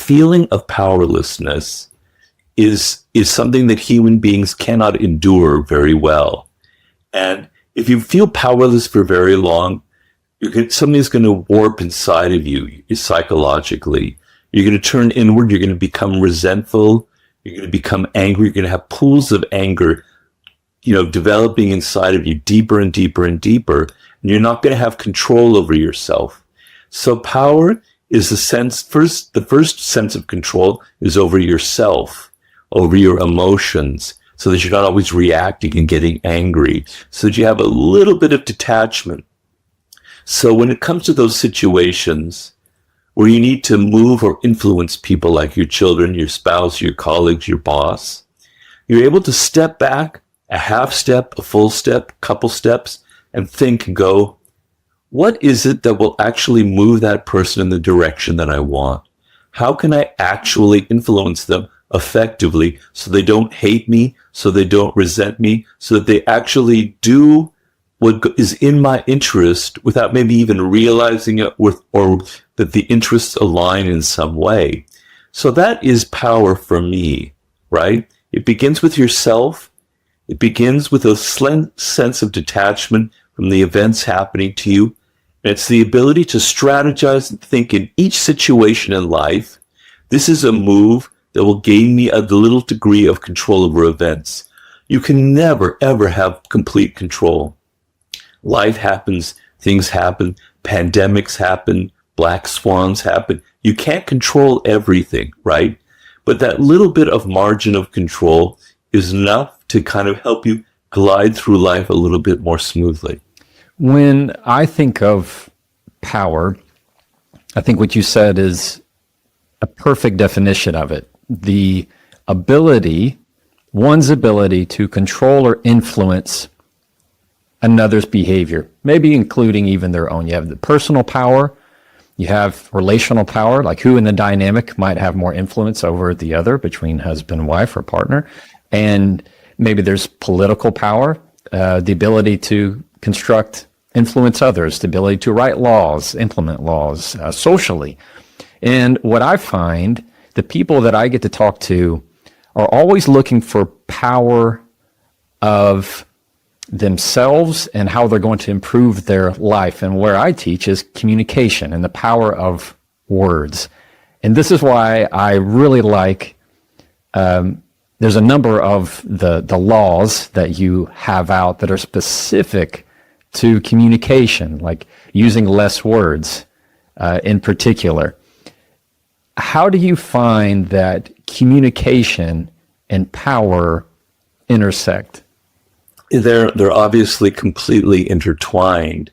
feeling of powerlessness is something that human beings cannot endure very well. And if you feel powerless for very long, something's going to warp inside of you psychologically. You're going to turn inward. You're going to become resentful. You're going to become angry. You're going to have pools of anger, developing inside of you deeper and deeper and deeper. And you're not going to have control over yourself. So power is the first sense of control is over yourself, over your emotions, so that you're not always reacting and getting angry, so that you have a little bit of detachment. So when it comes to those situations where you need to move or influence people like your children, your spouse, your colleagues, your boss, you're able to step back a half step, a full step, couple steps, and think and go, what is it that will actually move that person in the direction that I want? How can I actually influence them effectively so they don't hate me, so they don't resent me, so that they actually do what is in my interest without maybe even realizing it, or that the interests align in some way? So that is power for me, right? It begins with yourself. It begins with a sense of detachment from the events happening to you. And it's the ability to strategize and think in each situation in life. This is a move that will gain me a little degree of control over events. You can never, ever have complete control. Life happens, things happen, pandemics happen, black swans happen. You can't control everything, right? But that little bit of margin of control is enough to kind of help you glide through life a little bit more smoothly. When I think of power, I think what you said is a perfect definition of it. The ability, one's ability to control or influence another's behavior, maybe including even their own. You have the personal power, you have relational power, like who in the dynamic might have more influence over the other between husband and wife or partner. And maybe there's political power, the ability to influence others, the ability to write laws, implement laws socially. And what I find, the people that I get to talk to are always looking for power of themselves and how they're going to improve their life. And where I teach is communication and the power of words. And this is why I really like, there's a number of the laws that you have out that are specific to communication, like using less words in particular. How do you find that communication and power intersect? They're obviously completely intertwined.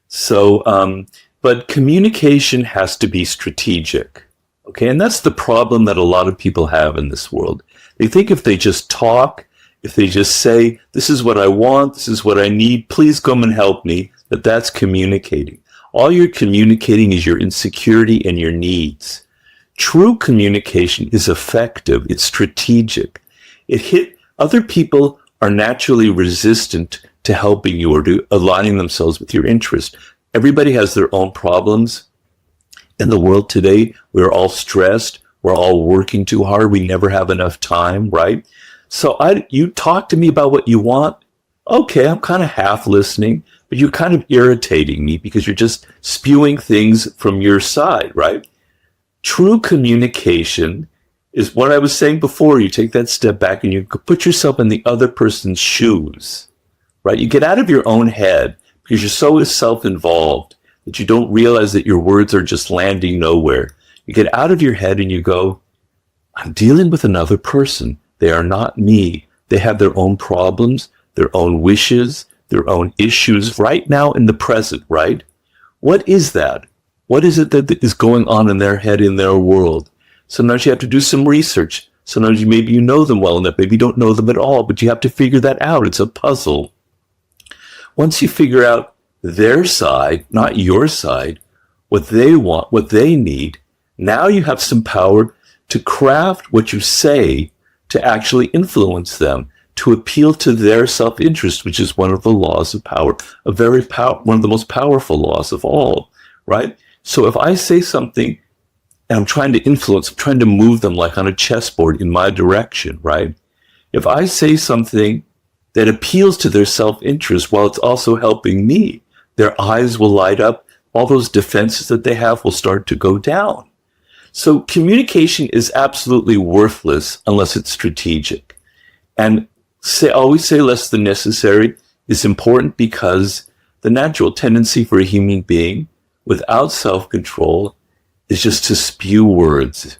So, but communication has to be strategic. Okay, and that's the problem that a lot of people have in this world. They think if they just talk, if they just say, this is what I want, this is what I need, please come and help me, that's communicating. All you're communicating is your insecurity and your needs. True communication is effective. It's strategic. Other people are naturally resistant to helping you or to aligning themselves with your interest. Everybody has their own problems. In the world today, we're all stressed. We're all working too hard. We never have enough time, right? So you talk to me about what you want. Okay, I'm kind of half listening, but you're kind of irritating me because you're just spewing things from your side, right? True communication is what I was saying before. You take that step back and you put yourself in the other person's shoes, right? You get out of your own head because you're so self-involved that you don't realize that your words are just landing nowhere. You get out of your head and you go, I'm dealing with another person. They are not me. They have their own problems, their own wishes, their own issues right now in the present, right? What is that? What is it that is going on in their head, in their world? Sometimes you have to do some research. Sometimes maybe you know them well enough. Maybe you don't know them at all, but you have to figure that out. It's a puzzle. Once you figure out their side, not your side, what they want, what they need, now you have some power to craft what you say to actually influence them, to appeal to their self-interest, which is one of the laws of power, one of the most powerful laws of all, right? So if I say something and I'm trying to influence, I'm trying to move them like on a chessboard in my direction, right? If I say something that appeals to their self-interest while it's also helping me, their eyes will light up. All those defenses that they have will start to go down. So communication is absolutely worthless unless it's strategic. And always say less than necessary is important because the natural tendency for a human being without self-control is just to spew words,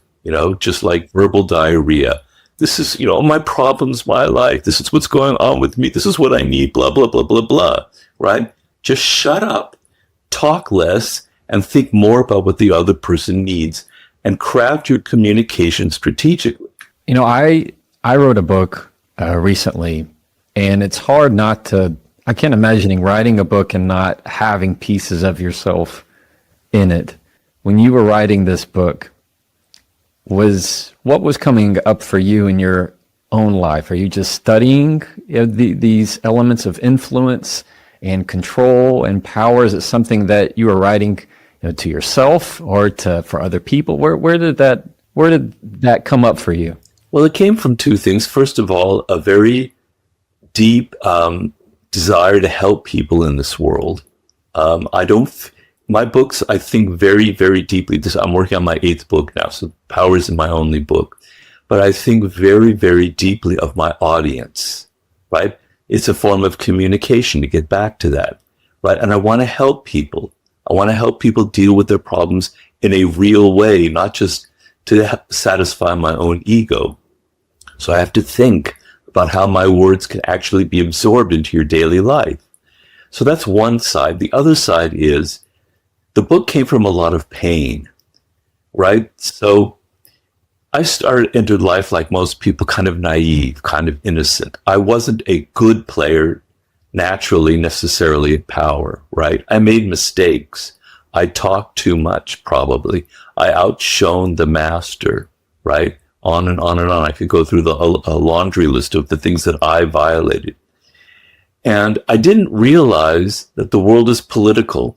just like verbal diarrhea. This is, my problems, my life. This is what's going on with me. This is what I need, blah, blah, blah, blah, blah, right? Just shut up, talk less, and think more about what the other person needs and craft your communication strategically. I wrote a book recently, and it's hard not to, I can't imagine writing a book and not having pieces of yourself in it. When you were writing this book, what was coming up for you in your own life? Are you just studying these elements of influence and control and power? Is it something that you are writing to yourself or for other people? Where did that come up for you? Well, it came from two things. First of all, a very deep desire to help people in this world. My books, I think very, very deeply. I'm working on my 8th book now, so Power isn't my only book. But I think very, very deeply of my audience, right? It's a form of communication, to get back to that, right? And I want to help people. I want to help people deal with their problems in a real way, not just to satisfy my own ego. So I have to think about how my words can actually be absorbed into your daily life. So that's one side. The other side is the book came from a lot of pain, right? So I entered life like most people, kind of naive, kind of innocent. I wasn't a good player naturally, necessarily at power, right? I made mistakes. I talked too much, probably. I outshone the master, right? On and on and on. I could go through a laundry list of the things that I violated. And I didn't realize that the world is political.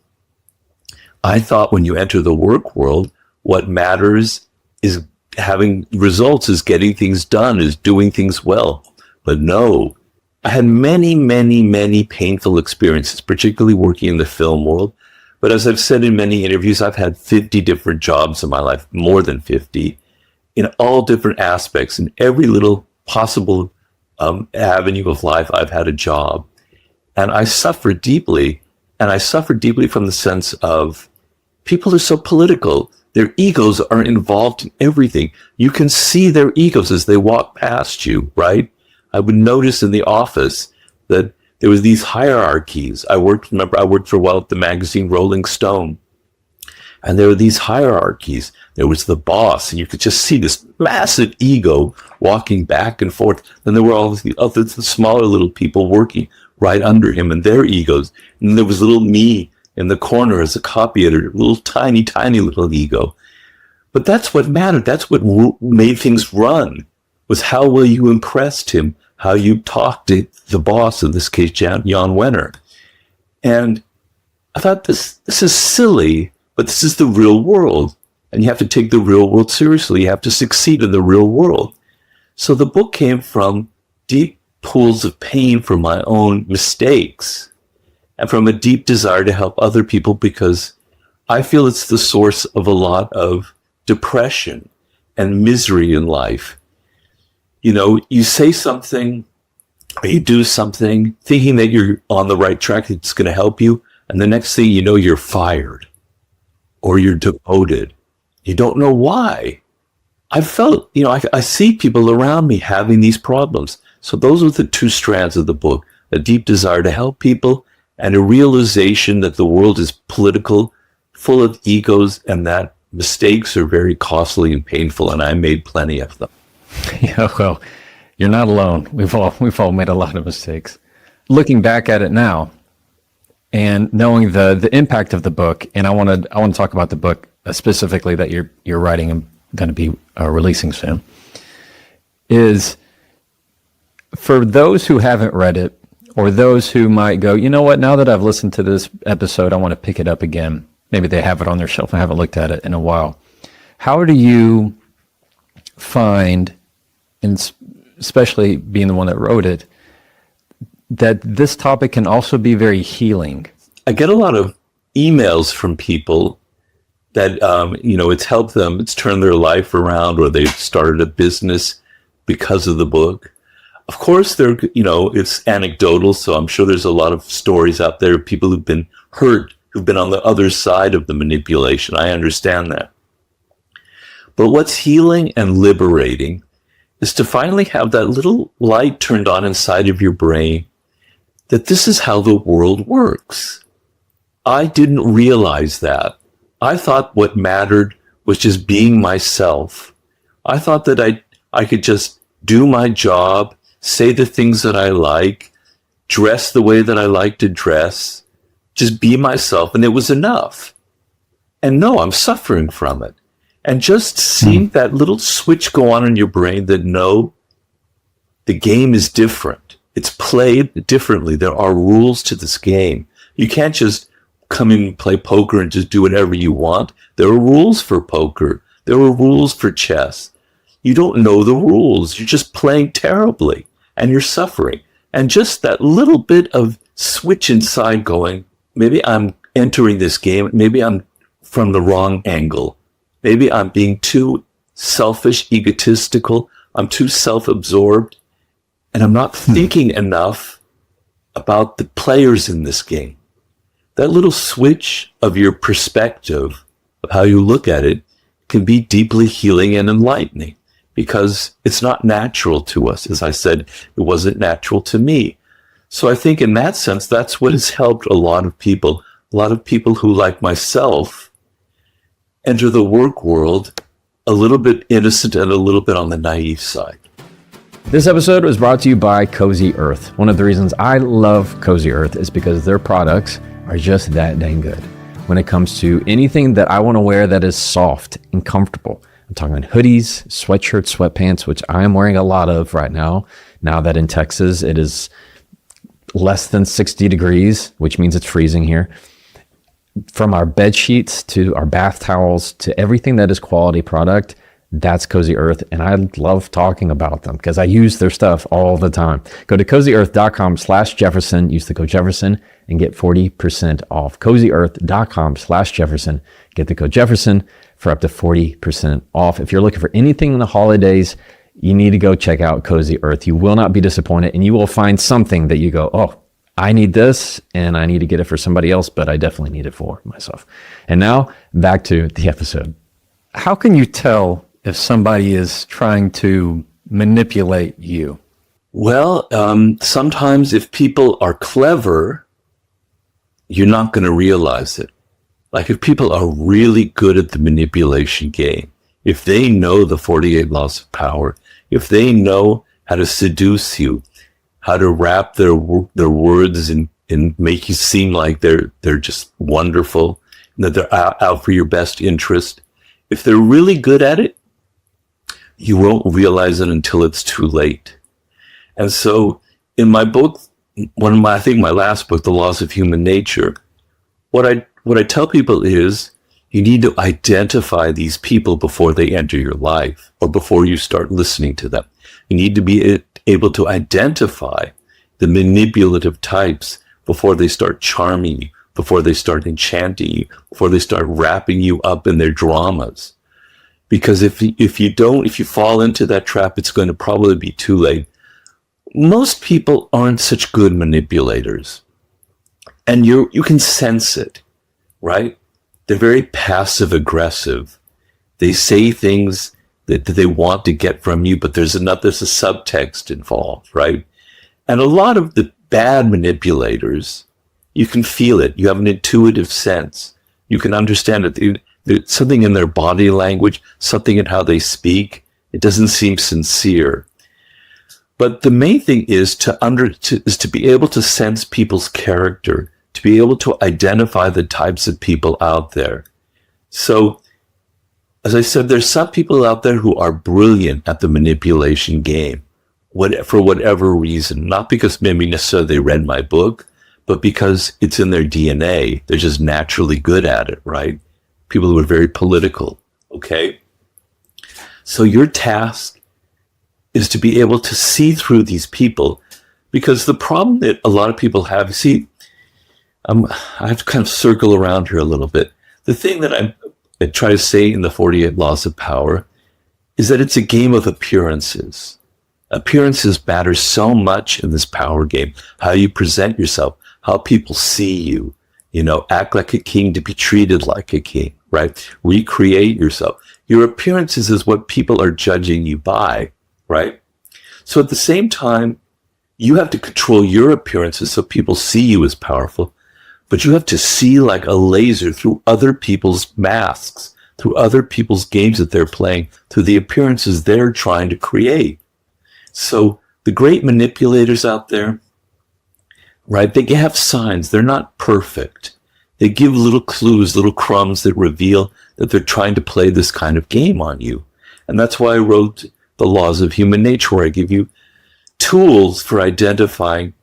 I thought when you enter the work world, what matters is having results, is getting things done, is doing things well. But no, I had many, many, many painful experiences, particularly working in the film world. But as I've said in many interviews, I've had 50 different jobs in my life, more than 50, in all different aspects. In every little possible avenue of life, I've had a job. And I suffered deeply. And I suffered deeply from the sense of people are so political. Their egos are involved in everything. You can see their egos as they walk past you, right? I would notice in the office that there was these hierarchies. I worked for a while at the magazine Rolling Stone. And there were these hierarchies. There was the boss, and you could just see this massive ego walking back and forth. Then there were all the other smaller little people working right under him and their egos. And there was little me in the corner as a copy editor, little tiny, tiny little ego. But that's what mattered. That's what made things run, was how well you impressed him, how you talked to the boss, in this case, Jan Wenner. And I thought, this is silly, but this is the real world. And you have to take the real world seriously. You have to succeed in the real world. So the book came from deep pools of pain from my own mistakes and from a deep desire to help other people, because I feel it's the source of a lot of depression and misery in life. You say something or you do something thinking that you're on the right track, it's going to help you, and the next thing you know, you're fired or you're demoted. You don't know why. I felt, I see people around me having these problems. So those are the two strands of the book: a deep desire to help people and a realization that the world is political, full of egos, and that mistakes are very costly and painful, and I made plenty of them. Yeah, well, you're not alone. We've all made a lot of mistakes. Looking back at it now and knowing the impact of the book, and I want to talk about the book specifically that you're writing and going to be releasing soon, is for those who haven't read it, or those who might go, you know what, now that I've listened to this episode, I want to pick it up again. Maybe they have it on their shelf. I haven't looked at it in a while. How do you find, and especially being the one that wrote it, that this topic can also be very healing? I get a lot of emails from people that, it's helped them, it's turned their life around, or they've started a business because of the book. Of course, it's anecdotal, so I'm sure there's a lot of stories out there of people who've been hurt, who've been on the other side of the manipulation. I understand that. But what's healing and liberating is to finally have that little light turned on inside of your brain that this is how the world works. I didn't realize that. I thought what mattered was just being myself. I thought that I could just do my job, say the things that I like, dress the way that I like to dress, just be myself, and it was enough. And no, I'm suffering from it. And just seeing that little switch go on in your brain that no, the game is different. It's played differently. There are rules to this game. You can't just come in and play poker and just do whatever you want. There are rules for poker. There are rules for chess. You don't know the rules. You're just playing terribly and you're suffering. And just that little bit of switch inside going, maybe I'm entering this game. Maybe I'm from the wrong angle. Maybe I'm being too selfish, egotistical. I'm too self-absorbed. And I'm not thinking enough about the players in this game. That little switch of your perspective of how you look at it can be deeply healing and enlightening because it's not natural to us. As I said, it wasn't natural to me. So I think in that sense, that's what has helped a lot of people who, like myself, enter the work world a little bit innocent and a little bit on the naive side. This episode was brought to you by Cozy Earth. One of the reasons I love Cozy Earth is because their products are just that dang good. When it comes to anything that I want to wear that is soft and comfortable, I'm talking hoodies, sweatshirts, sweatpants, which I am wearing a lot of right now that in Texas it is less than 60 degrees, which means it's freezing here. From our bed sheets to our bath towels to everything that is quality product, that's Cozy Earth. And I love talking about them because I use their stuff all the time. Go to cozyearth.com/Jefferson, use the code Jefferson and get 40% off. cozyearth.com/Jefferson, get the code Jefferson for up to 40% off. If you're looking for anything in the holidays, you need to go check out Cozy Earth. You will not be disappointed and you will find something that you go, oh, I need this and I need to get it for somebody else, but I definitely need it for myself. And now back to the episode. How can you tell if somebody is trying to manipulate you? Well, sometimes if people are clever, you're not going to realize it. Like if people are really good at the manipulation game, if they know the 48 laws of power, if they know how to seduce you, how to wrap their words and make you seem like they're just wonderful, and that they're out for your best interest. If they're really good at it, you won't realize it until it's too late. And so in my book, I think my last book, The Laws of Human Nature, what I tell people is you need to identify these people before they enter your life or before you start listening to them. You need to be able to identify the manipulative types before they start charming you, before they start enchanting you, before they start wrapping you up in their dramas. Because if you fall into that trap, it's going to probably be too late. Most people aren't such good manipulators. And you can sense it, right? They're very passive aggressive. They say things that they want to get from you, but there's a subtext involved, right? And a lot of the bad manipulators, you can feel it. You have an intuitive sense. You can understand it. There's something in their body language, something in how they speak. It doesn't seem sincere. But the main thing is to be able to sense people's character, to be able to identify the types of people out there. So, as I said, there's some people out there who are brilliant at the manipulation game, for whatever reason. Not because maybe necessarily they read my book, but because it's in their DNA. They're just naturally good at it, right? People who are very political, okay? So your task is to be able to see through these people, because the problem that a lot of people have, you see, I have to kind of circle around here a little bit. The thing that I try to say in the 48 Laws of Power is that it's a game of appearances. Appearances matter so much in this power game. How you present yourself, how people see you, act like a king to be treated like a king, right? Recreate yourself. Your appearances is what people are judging you by, right? So at the same time, you have to control your appearances so people see you as powerful, but you have to see like a laser through other people's masks, through other people's games that they're playing, through the appearances they're trying to create. So the great manipulators out there, right, they have signs. They're not perfect. They give little clues, little crumbs that reveal that they're trying to play this kind of game on you. And that's why I wrote The Laws of Human Nature, where I give you tools for identifying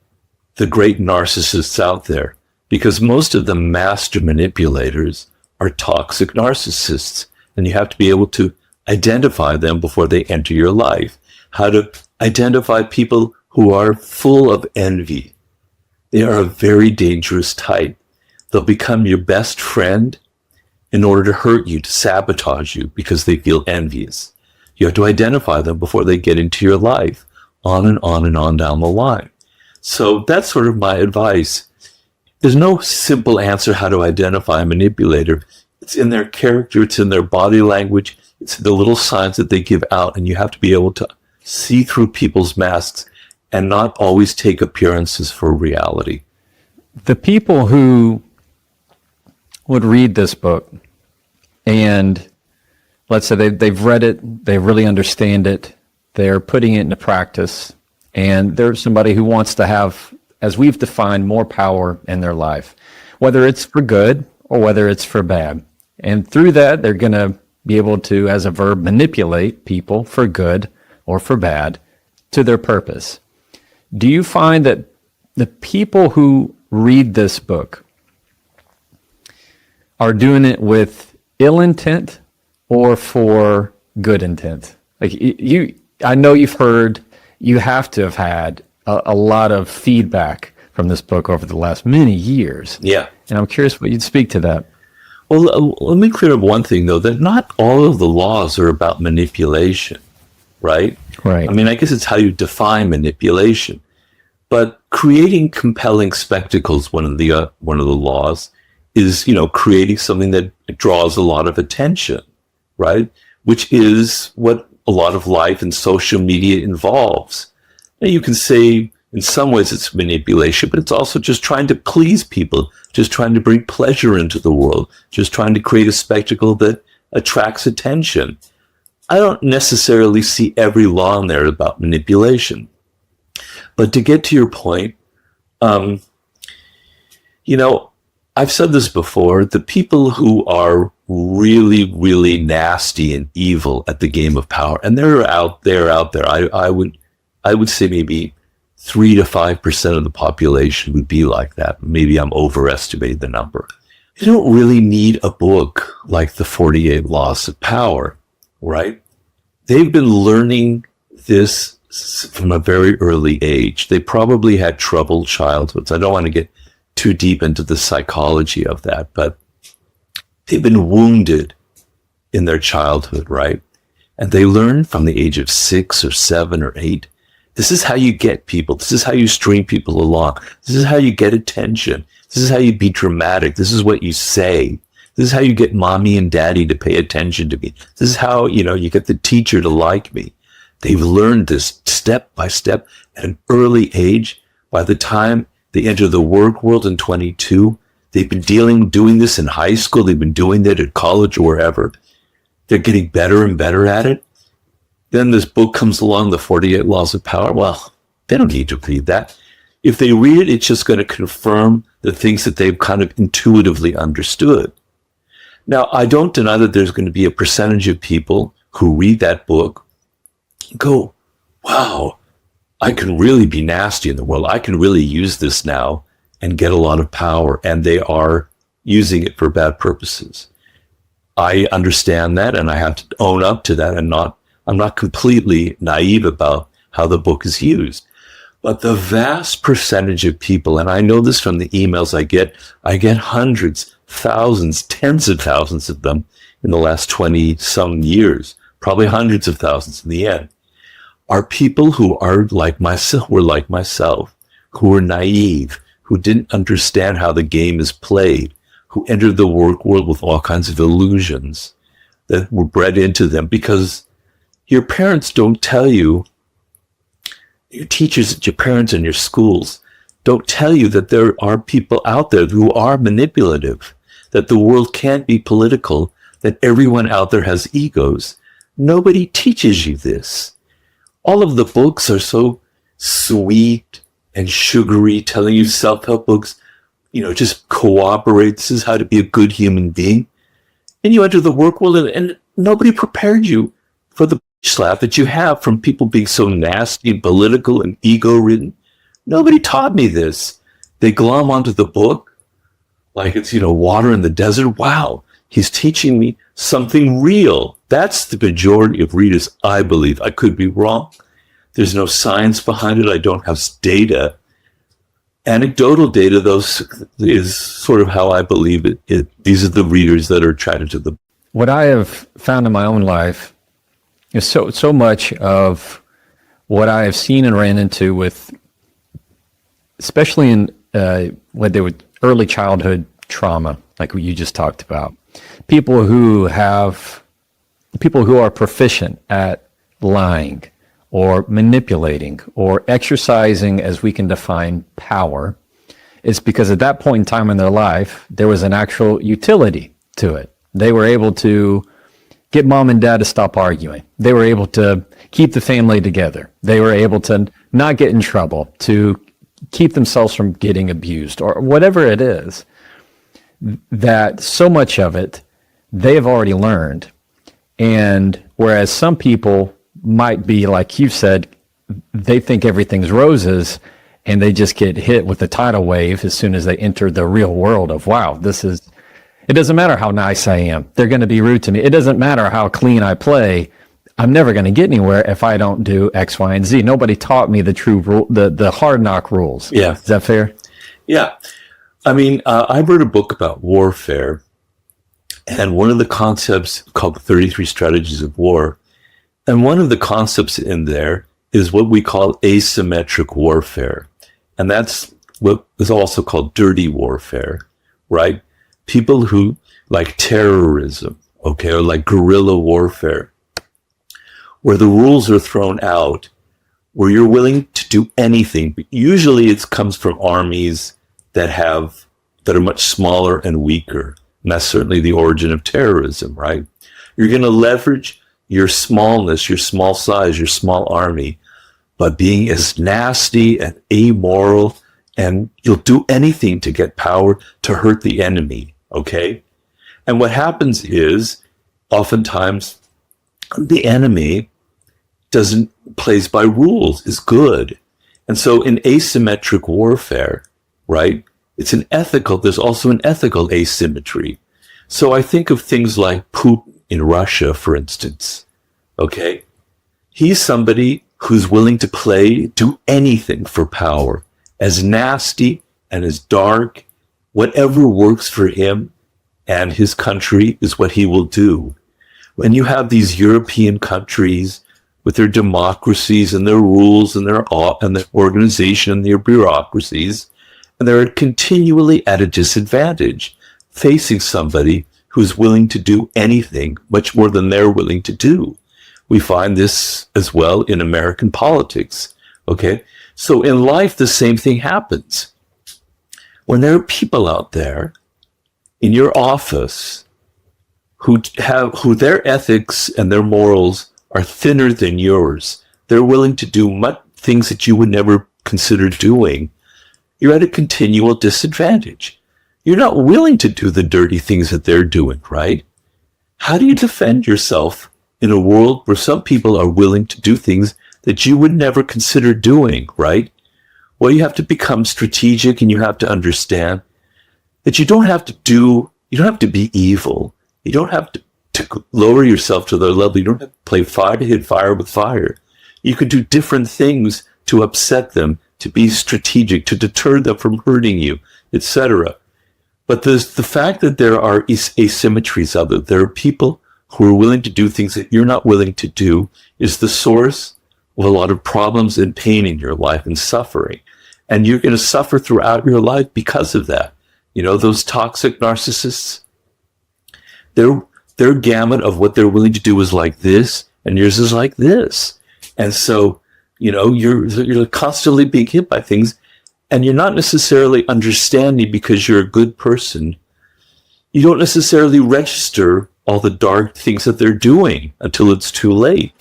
the great narcissists out there, because most of the master manipulators are toxic narcissists, and you have to be able to identify them before they enter your life. How to identify people who are full of envy. They are a very dangerous type. They'll become your best friend in order to hurt you, to sabotage you, because they feel envious. You have to identify them before they get into your life, on and on and on down the line. So that's sort of my advice. There's no simple answer how to identify a manipulator. It's in their character, it's in their body language, it's the little signs that they give out, and you have to be able to see through people's masks and not always take appearances for reality. The people who would read this book and let's say they've read it, they really understand it, they're putting it into practice, and there's somebody who wants to have, as we've defined, more power in their life, whether it's for good or whether it's for bad. And through that, they're going to be able to, as a verb, manipulate people for good or for bad to their purpose. Do you find that the people who read this book are doing it with ill intent or for good intent? Like I know you've heard, you have to have had a lot of feedback from this book over the last many years. Yeah. And I'm curious what you'd speak to that. Well, let me clear up one thing, though, that not all of the laws are about manipulation, right? Right. I mean, I guess it's how you define manipulation. But creating compelling spectacles, one of the laws, is, creating something that draws a lot of attention, right? Which is what a lot of life and social media involves. Now, you can say in some ways it's manipulation, but it's also just trying to please people, just trying to bring pleasure into the world, just trying to create a spectacle that attracts attention. I don't necessarily see every law in there about manipulation. But to get to your point, I've said this before, the people who are really, really nasty and evil at the game of power, and they're out there. I would say maybe 3 to 5% of the population would be like that. Maybe I'm overestimating the number. You don't really need a book like the 48 Laws of Power, right? They've been learning this from a very early age. They probably had troubled childhoods. I don't want to get too deep into the psychology of that, but they've been wounded in their childhood, right? And they learn from the age of 6 or 7 or 8. This is how you get people. This is how you string people along. This is how you get attention. This is how you be dramatic. This is what you say. This is how you get mommy and daddy to pay attention to me. This is how, you get the teacher to like me. They've learned this step by step at an early age. By the time they enter the work world in 22, they've been doing this in high school. They've been doing it at college or wherever. They're getting better and better at it. Then this book comes along, the 48 Laws of Power. Well, they don't need to read that. If they read it, it's just going to confirm the things that they've kind of intuitively understood. Now, I don't deny that there's going to be a percentage of people who read that book and go, wow, I can really be nasty in the world. I can really use this now and get a lot of power. And they are using it for bad purposes. I understand that, and I have to own up to that and not I'm not completely naive about how the book is used. But the vast percentage of people, and I know this from the emails I get hundreds, thousands, tens of thousands of them in the last 20 some years, probably hundreds of thousands in the end, are people who are like myself, who are naive, who didn't understand how the game is played, who entered the work world with all kinds of illusions that were bred into them because your parents don't tell you, your teachers, your parents, and your schools don't tell you that there are people out there who are manipulative, that the world can't be political, that everyone out there has egos. Nobody teaches you this. All of the books are so sweet and sugary, telling you self-help books, just cooperate. This is how to be a good human being. And you enter the work world and nobody prepared you for the slap that you have from people being so nasty and political and ego-ridden. Nobody taught me this. They glom onto the book like it's, water in the desert. Wow, he's teaching me something real. That's the majority of readers, I believe. I could be wrong. There's no science behind it. I don't have data. Anecdotal data, though, is sort of how I believe it. These are the readers that are attracted to the book. What I have found in my own life is so much of what I have seen and ran into with, especially in when they were early childhood trauma, like what you just talked about, people who are proficient at lying or manipulating or exercising, as we can define, power. It's because at that point in time in their life, there was an actual utility to it. They were able to get mom and dad to stop arguing. They were able to keep the family together. They were able to not get in trouble, to keep themselves from getting abused, or whatever it is. That so much of it they have already learned. And whereas some people might be, like you said, they think everything's roses and they just get hit with a tidal wave as soon as they enter the real world of, wow, it doesn't matter how nice I am. They're going to be rude to me. It doesn't matter how clean I play. I'm never going to get anywhere if I don't do X, Y, and Z. Nobody taught me the true rule, the hard knock rules. Yeah. Is that fair? Yeah. I mean, I wrote a book about warfare, and one of the concepts called 33 Strategies of War, and one of the concepts in there is what we call asymmetric warfare. And that's what is also called dirty warfare, right? People who like terrorism, okay, or like guerrilla warfare, where the rules are thrown out, where you're willing to do anything. But usually it comes from armies that are much smaller and weaker. And that's certainly the origin of terrorism, right? You're going to leverage your smallness, your small size, your small army, by being as nasty and amoral, and you'll do anything to get power to hurt the enemy, okay? And what happens is, oftentimes, the enemy plays by rules, is good. And so in asymmetric warfare, right, there's also an ethical asymmetry. So I think of things like Putin in Russia, for instance, okay? He's somebody who's willing to do anything for power, as nasty and as dark, whatever works for him and his country is what he will do. When you have these European countries with their democracies and their rules and their organization and their bureaucracies, and they're continually at a disadvantage, facing somebody who's willing to do anything, much more than they're willing to do. We find this as well in American politics, okay? So in life, the same thing happens. When there are people out there in your office who their ethics and their morals are thinner than yours, they're willing to do things that you would never consider doing, you're at a continual disadvantage. You're not willing to do the dirty things that they're doing, right? How do you defend yourself in a world where some people are willing to do things that you would never consider doing, right? Well, you have to become strategic, and you have to understand that you don't have to be evil. You don't have to to lower yourself to their level. You don't have to play fire to hit fire with fire. You can do different things to upset them, to be strategic, to deter them from hurting you, etc. But the fact that there are asymmetries of it, there are people who are willing to do things that you're not willing to do, is the source of a lot of problems and pain in your life and suffering. And you're going to suffer throughout your life because of that. You know, those toxic narcissists, their gamut of what they're willing to do is like this, and yours is like this. And so, you know, you're constantly being hit by things, and you're not necessarily understanding because you're a good person. You don't necessarily register all the dark things that they're doing until it's too late.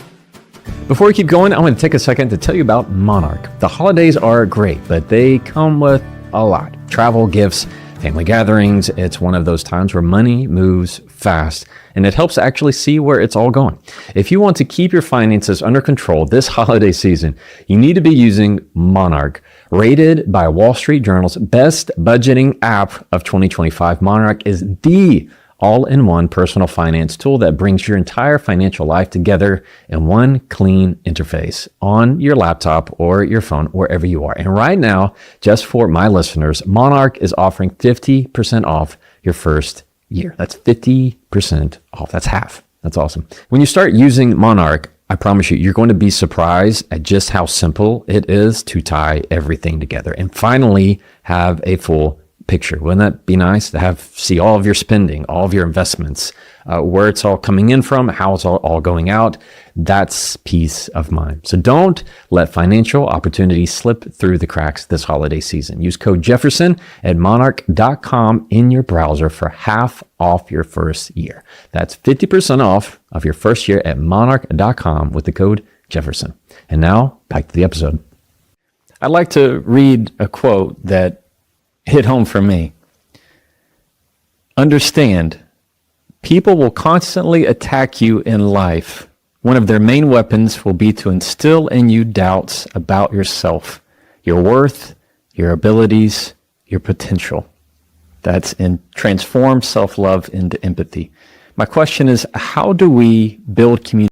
Before we keep going, I want to take a second to tell you about Monarch. The holidays are great, but they come with a lot. Travel, gifts, family gatherings. It's one of those times where money moves fast, and it helps to actually see where it's all going. If you want to keep your finances under control this holiday season, you need to be using Monarch. Rated by Wall Street Journal's best budgeting app of 2025, Monarch is the all-in-one personal finance tool that brings your entire financial life together in one clean interface on your laptop or your phone, wherever you are. And right now, just for my listeners, Monarch is offering 50% off your first year. That's 50% off. That's half. That's awesome. When you start using Monarch, I promise you, you're going to be surprised at just how simple it is to tie everything together and finally have a full picture. Wouldn't that be nice to see all of your spending, all of your investments, where it's all coming in from, how it's all going out? That's peace of mind. So don't let financial opportunities slip through the cracks this holiday season. Use code Jefferson at monarch.com in your browser for half off your first year. That's 50% off of your first year at monarch.com with the code Jefferson. And now back to the episode. I'd like to read a quote that hit home for me. Understand, people will constantly attack you in life. One of their main weapons will be to instill in you doubts about yourself, your worth, your abilities, your potential. That's in Transform Self-Love into Empathy. My question is, how do we build community